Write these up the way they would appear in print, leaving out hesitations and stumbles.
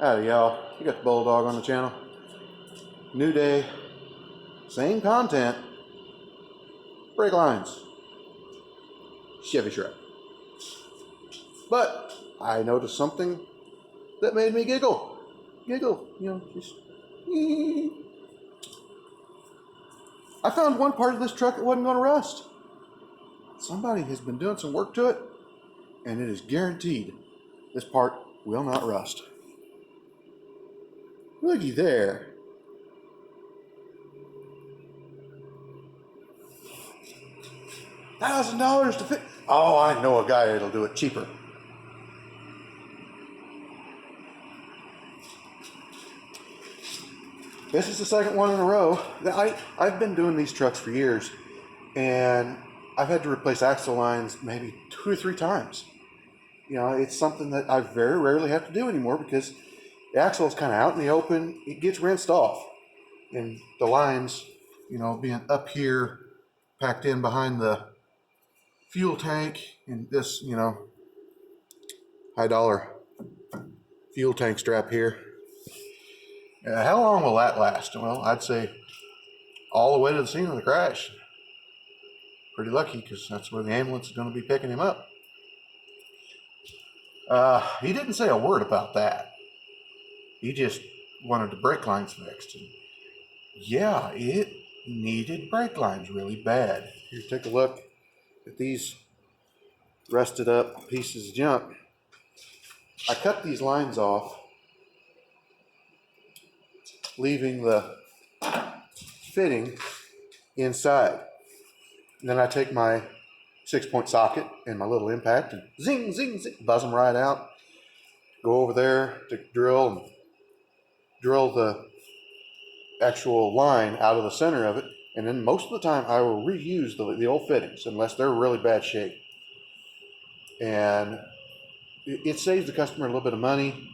Howdy y'all, you got the Bulldog on the channel. New day, same content, brake lines, Chevy truck. But I noticed something that made me giggle, just I found one part of this truck that wasn't going to rust. Somebody has been doing some work to it, and it is guaranteed this part will not rust. Looky there. $1,000 to fix. Oh, I know a guy that'll do it cheaper. This is the second one in a row. I've been doing these trucks for years, and I've had to replace axle lines maybe 2 or 3 times. You know, it's something that I very rarely have to do anymore because the axle is kind of out in the open. It gets rinsed off, and the lines, being up here, packed in behind the fuel tank, and this, high dollar fuel tank strap here. How long will that last? Well, I'd say all the way to the scene of the crash. Pretty lucky, because that's where the ambulance is going to be picking him up. He didn't say a word about that. He just wanted the brake lines fixed. And yeah, it needed brake lines really bad. Here, take a look at these rusted up pieces of junk. I cut these lines off, leaving the fitting inside. And then I take my 6-point socket and my little impact and zing, zing, zing, buzz them right out. Go over there to drill the actual line out of the center of it. And then most of the time I will reuse the old fittings unless they're really bad shape. And it saves the customer a little bit of money.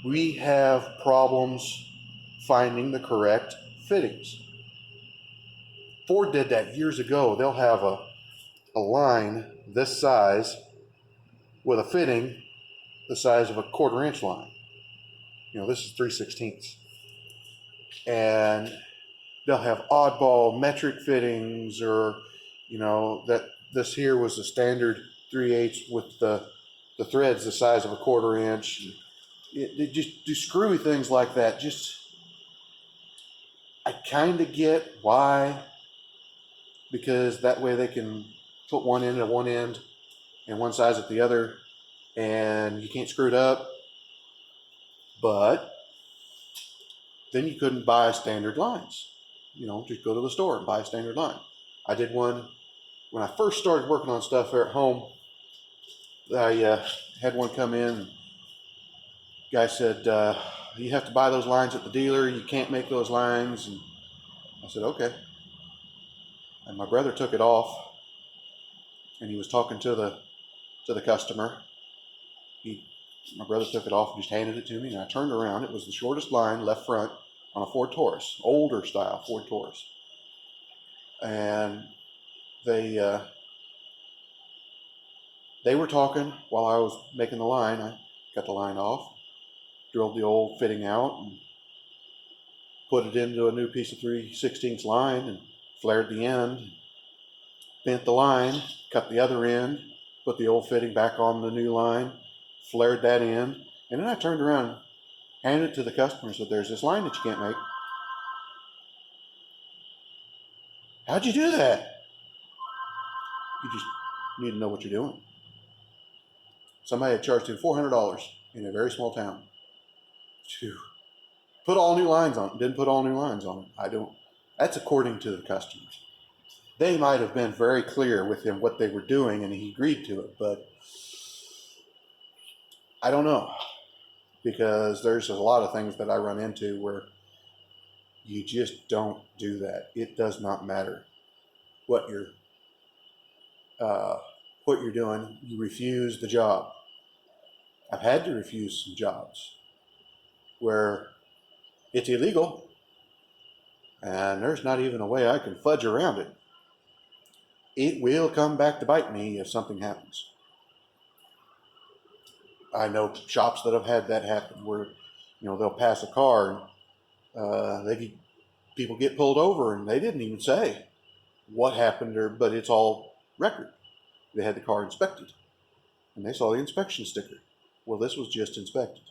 We have problems finding the correct fittings. Ford did that years ago. They'll have a line this size with a fitting the size of a 1/4 inch line. This is 3/16. And they'll have oddball metric fittings, or that this here was a standard 3/8 with the threads the size of a 1/4 inch. They just do screwy things like that. I kind of get why, because that way they can put one end at one end and one size at the other, and you can't screw it up. But then you couldn't buy standard lines. Just go to the store and buy a standard line. I did one when I first started working on stuff there at home. I had one come in. Guy said, you have to buy those lines at the dealer. You can't make those lines. And I said, okay. And my brother took it off, and he was talking to the customer. My brother took it off and just handed it to me, and I turned around. It was the shortest line, left front, on a Ford Taurus, older style Ford Taurus. And they were talking while I was making the line. I got the line off, drilled the old fitting out, and put it into a new piece of 3/16 line, and flared the end, bent the line, cut the other end, put the old fitting back on the new line, flared that end, and then I turned around and handed it to the customer and said, there's this line that you can't make. How'd you do that? You just need to know what you're doing. Somebody had charged him $400 in a very small town to put all new lines on it. Didn't put all new lines on it. I don't. That's according to the customers. They might have been very clear with him what they were doing, and he agreed to it, but I don't know, because there's a lot of things that I run into where you just don't do that. It does not matter what you're doing. You refuse the job. I've had to refuse some jobs where it's illegal, and there's not even a way I can fudge around it. It will come back to bite me if something happens. I know shops that have had that happen where, they'll pass a car and people get pulled over and they didn't even say what happened there, but it's all record. They had the car inspected and they saw the inspection sticker. Well, this was just inspected.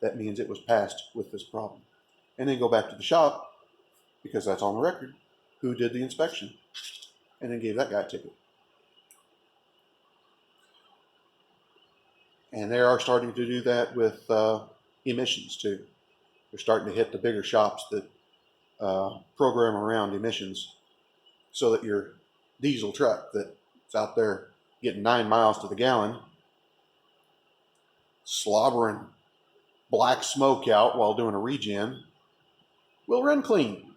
That means it was passed with this problem. And then go back to the shop, because that's on the record, who did the inspection, and then gave that guy a ticket. And they are starting to do that with emissions too. They're starting to hit the bigger shops that program around emissions so that your diesel truck that's out there getting 9 miles to the gallon, slobbering black smoke out while doing a regen, will run clean.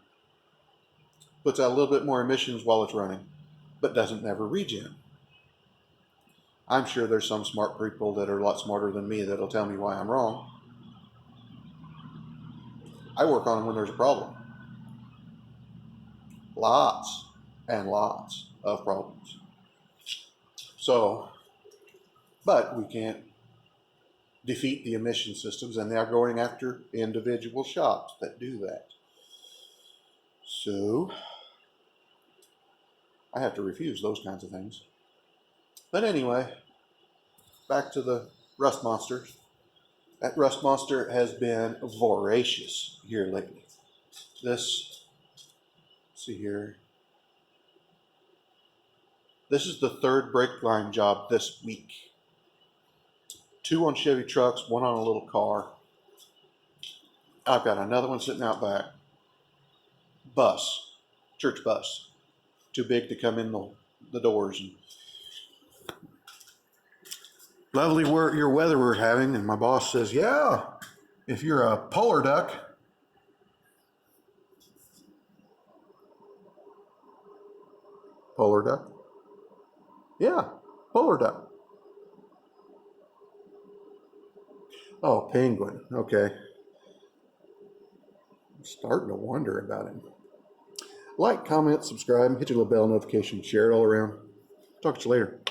Puts out a little bit more emissions while it's running, but doesn't never regen. I'm sure there's some smart people that are a lot smarter than me that'll tell me why I'm wrong. I work on them when there's a problem. Lots and lots of problems. So, but we can't defeat the emission systems, and they're going after individual shops that do that. So, I have to refuse those kinds of things. But anyway, back to the rust monster. That rust monster has been voracious here lately. Let's see here. This is the third brake line job this week. 2 on Chevy trucks, 1 on a little car. I've got another one sitting out back. Bus, church bus. Too big to come in the doors. And lovely your weather we're having, and my boss says, yeah, if you're a polar duck. Polar duck? Yeah, polar duck. Oh, penguin. Okay. I'm starting to wonder about him. Like, comment, subscribe, hit your little bell notification, share it all around. Talk to you later.